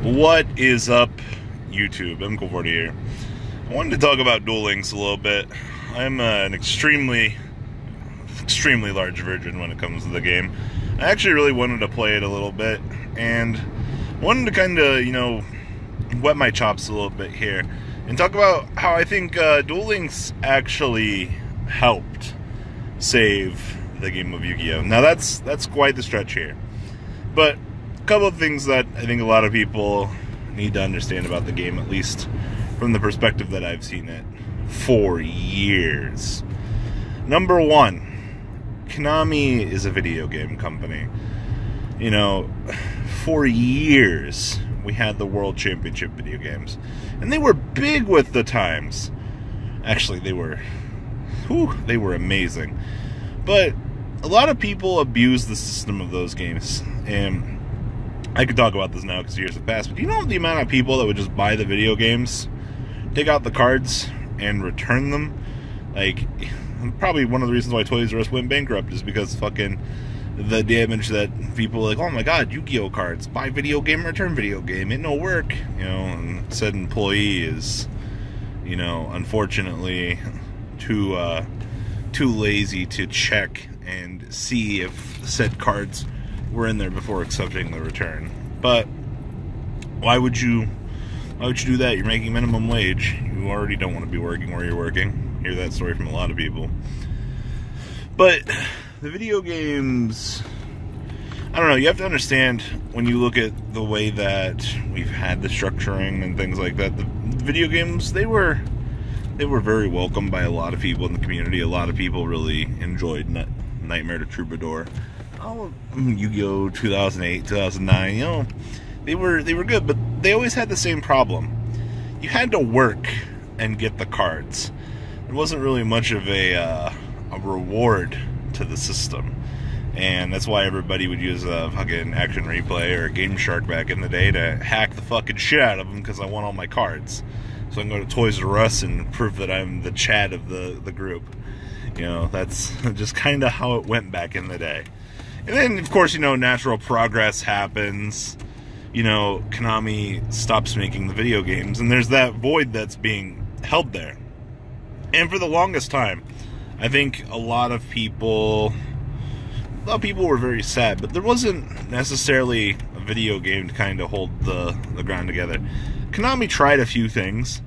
What is up, YouTube? MCool40 here. I wanted to talk about Duel Links a little bit. I'm an extremely large virgin when it comes to the game. I actually really wanted to play it a little bit, and wanted to kind of, wet my chops a little bit here, and talk about how I think Duel Links actually helped save the game of Yu-Gi-Oh! Now that's quite the stretch here. But a couple of things that I think a lot of people need to understand about the game, at least from the perspective that I've seen it for years. Number one, Konami is a video game company. For years we had the World Championship video games, and they were big with the times. Actually, they were amazing. But a lot of people abuse the system of those games, and I could talk about this now because years have passed, but do you know the amount of people that would just buy the video games, take out the cards, and return them? Like, probably one of the reasons why Toys R Us went bankrupt is because fucking the damage that people were like, oh my god, Yu-Gi-Oh cards, buy video game, return video game, it no work. And said employee is, unfortunately too lazy to check and see if said cards were in there before accepting the return. But why would you do that? You're making minimum wage. You already don't want to be working where you're working. Hear that story from a lot of people. But the video games, I don't know, you have to understand when you look at the way that we've had the structuring and things like that, the video games, they were very welcomed by a lot of people in the community. A lot of people really enjoyed Nightmare to Troubadour. Yu-Gi-Oh! 2008, 2009, they were good, but they always had the same problem. You had to work and get the cards. There wasn't really much of a reward to the system. And that's why everybody would use a fucking Action Replay or Game Shark back in the day to hack the fucking shit out of them because I want all my cards. So I can go to Toys R Us and prove that I'm the Chad of the group. That's just kind of how it went back in the day. And then, of course, natural progress happens. Konami stops making the video games, and there's that void that's being held there. And for the longest time, I think a lot of people were very sad, but there wasn't necessarily a video game to kind of hold the ground together. Konami tried a few things,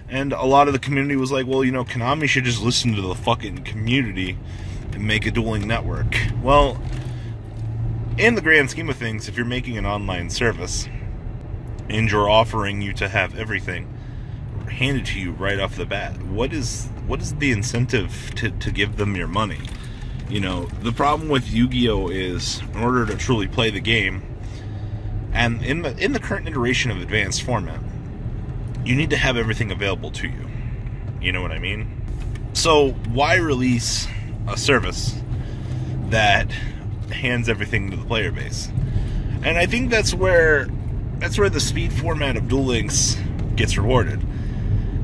and a lot of the community was like, well, Konami should just listen to the fucking community and make a dueling network. Well, in the grand scheme of things, if you're making an online service and you're offering you to have everything handed to you right off the bat, what is the incentive to give them your money? The problem with Yu-Gi-Oh is, in order to truly play the game, and in the current iteration of advanced format, you need to have everything available to you. You know what I mean? So why release a service that hands everything to the player base? And I think that's where the speed format of Duel Links gets rewarded.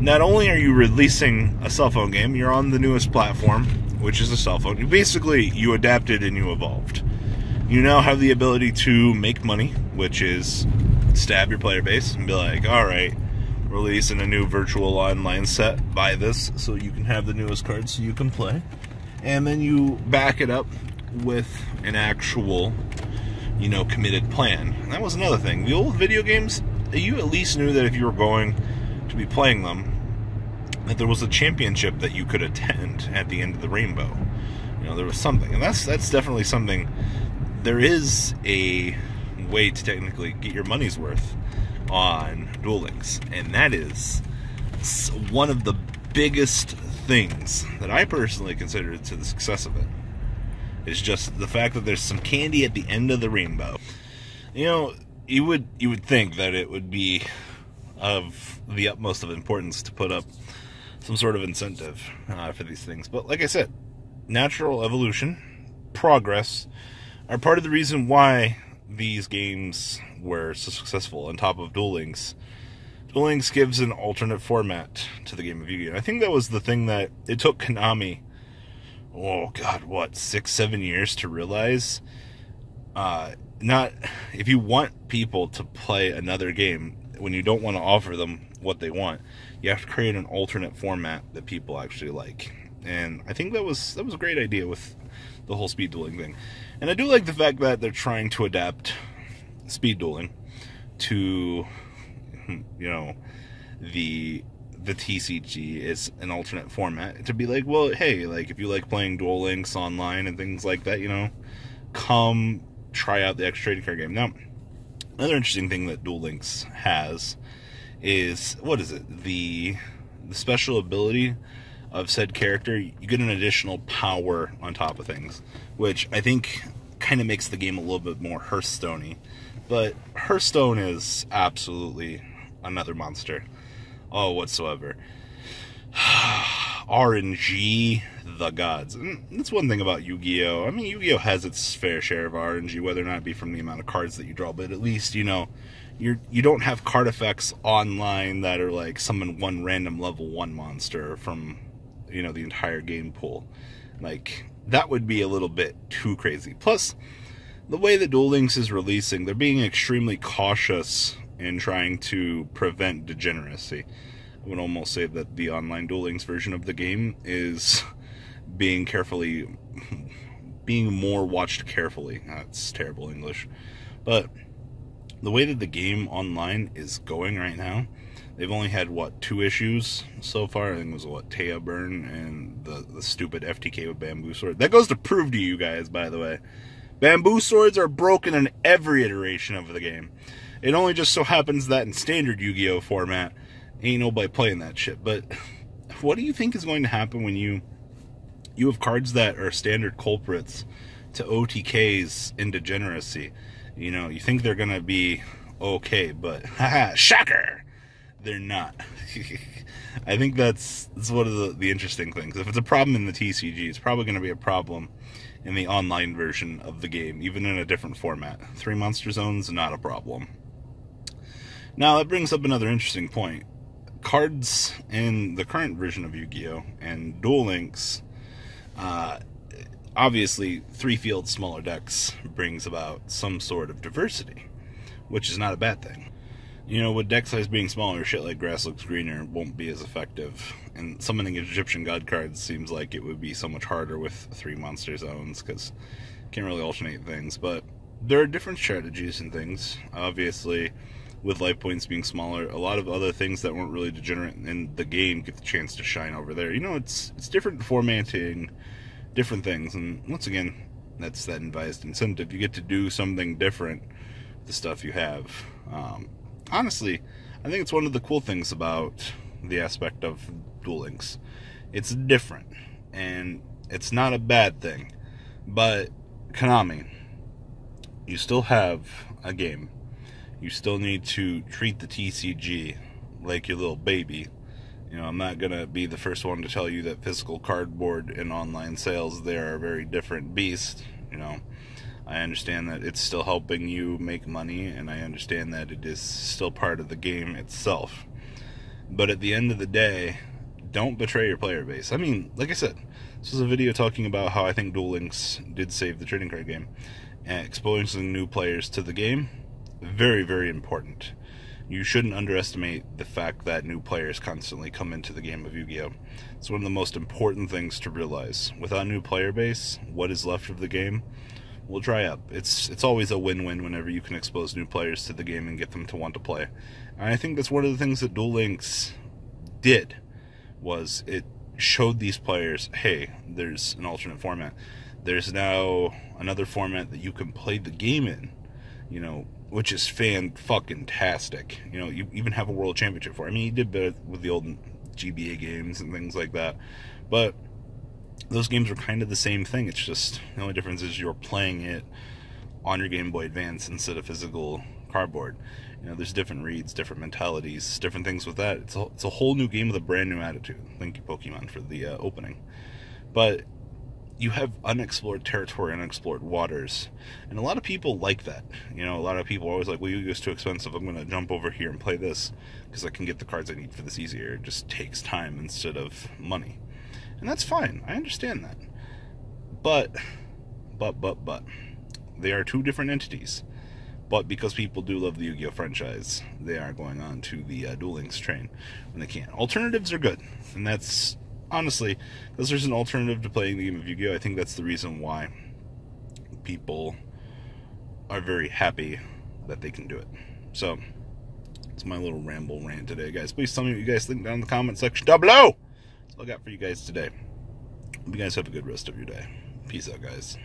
Not only are you releasing a cell phone game, you're on the newest platform, which is a cell phone. You adapted and you evolved. You now have the ability to make money, which is stab your player base and be like, alright, releasing a new virtual online set, buy this so you can have the newest cards so you can play. And then you back it up with an actual, committed plan. And that was another thing. The old video games, you at least knew that if you were going to be playing them, that there was a championship that you could attend at the end of the rainbow. There was something. And that's definitely something. There is a way to technically get your money's worth on Duel Links, and that is one of the biggest things that I personally consider to the success of it. It's just the fact that there's some candy at the end of the rainbow. You would think that it would be of the utmost of importance to put up some sort of incentive for these things, but like I said, natural evolution, progress, are part of the reason why these games were so successful. On top of Duel Links, Duel Links gives an alternate format to the game of Yu-Gi-Oh! I think that was the thing that it took Konami, 6-7 years to realize. not, if you want people to play another game when you don't want to offer them what they want, you have to create an alternate format that people actually like. And I think that was a great idea with the whole speed dueling thing. And I do like the fact that they're trying to adapt speed dueling to, you know, the TCG is an alternate format to be like, well, hey, like if you like playing Duel Links online and things like that, you know, come try out the extra trading card game. Now, another interesting thing that Duel Links has is, what is it? The special ability of said character. You get an additional power on top of things, which I think kind of makes the game a little bit more Hearthstone-y. But Hearthstone is absolutely another monster. Oh, whatsoever. RNG, the gods. And that's one thing about Yu-Gi-Oh! I mean, Yu-Gi-Oh! Has its fair share of RNG, whether or not it be from the amount of cards that you draw, but at least, you know, you don't have card effects online that are like summon one random level 1 monster from, you know, the entire game pool. Like, that would be a little bit too crazy. Plus, the way that Duel Links is releasing, they're being extremely cautious in trying to prevent degeneracy. I would almost say that the online Duel Links version of the game is being more watched carefully. That's terrible English. But the way that the game online is going right now, they've only had, what, 2 issues so far? I think it was, what, Taya Burn and the stupid FTK with Bamboo Sword. That goes to prove to you guys, by the way. Bamboo Swords are broken in every iteration of the game. It only just so happens that in standard Yu-Gi-Oh! Format, ain't nobody playing that shit. But what do you think is going to happen when you have cards that are standard culprits to OTKs in degeneracy? You know, you think they're going to be okay, but haha, shocker! They're not. I think that's one of the interesting things. If it's a problem in the TCG, it's probably going to be a problem in the online version of the game, even in a different format. 3 monster zones, not a problem. Now, that brings up another interesting point. Cards in the current version of Yu-Gi-Oh! And Duel Links, obviously, 3-field smaller decks brings about some sort of diversity, which is not a bad thing. You know, with deck size being smaller, shit like Grass Looks Greener won't be as effective. And summoning Egyptian God cards seems like it would be so much harder with 3 monster zones, because you can't really alternate things. But there are different strategies and things. Obviously, with life points being smaller, a lot of other things that weren't really degenerate in the game get the chance to shine over there. You know, it's different formatting, different things. And once again, that's that advised incentive. You get to do something different with the stuff you have. Honestly, I think it's one of the cool things about the aspect of Duel Links. It's different, and it's not a bad thing. But Konami, you still have a game. You still need to treat the TCG like your little baby. You know, I'm not going to be the first one to tell you that physical cardboard and online sales, they are a very different beast. You know, I understand that it's still helping you make money, and I understand that it is still part of the game itself. But at the end of the day, don't betray your player base. I mean, like I said, this was a video talking about how I think Duel Links did save the trading card game. And exposing new players to the game, very, very important. You shouldn't underestimate the fact that new players constantly come into the game of Yu-Gi-Oh! It's one of the most important things to realize. Without a new player base, what is left of the game will dry up. It's always a win-win whenever you can expose new players to the game and get them to want to play. And I think that's one of the things that Duel Links did, was it showed these players, hey, there's an alternate format. There's now another format that you can play the game in, you know, which is fan-fucking-tastic. You know, you even have a world championship for it. I mean, you did better with the old GBA games and things like that, but those games were kind of the same thing. It's just, the only difference is you're playing it on your Game Boy Advance instead of physical cardboard. You know, there's different reads, different mentalities, different things with that. It's a whole new game with a brand new attitude. Thank you, Pokemon, for the opening. But you have unexplored territory, unexplored waters, and a lot of people like that. You know, a lot of people are always like, well, Yu-Gi-Oh's too expensive, I'm going to jump over here and play this, because I can get the cards I need for this easier. It just takes time instead of money. And that's fine, I understand that. But, they are two different entities. But because people do love the Yu-Gi-Oh franchise, they are going on to the Duel Links train when they can. Alternatives are good, and that's honestly, because there's an alternative to playing the game of Yu-Gi-Oh, I think that's the reason why people are very happy that they can do it. So, it's my little ramble rant today, guys. Please tell me what you guys think down in the comment section down below. That's all I got for you guys today. Hope you guys have a good rest of your day. Peace out, guys.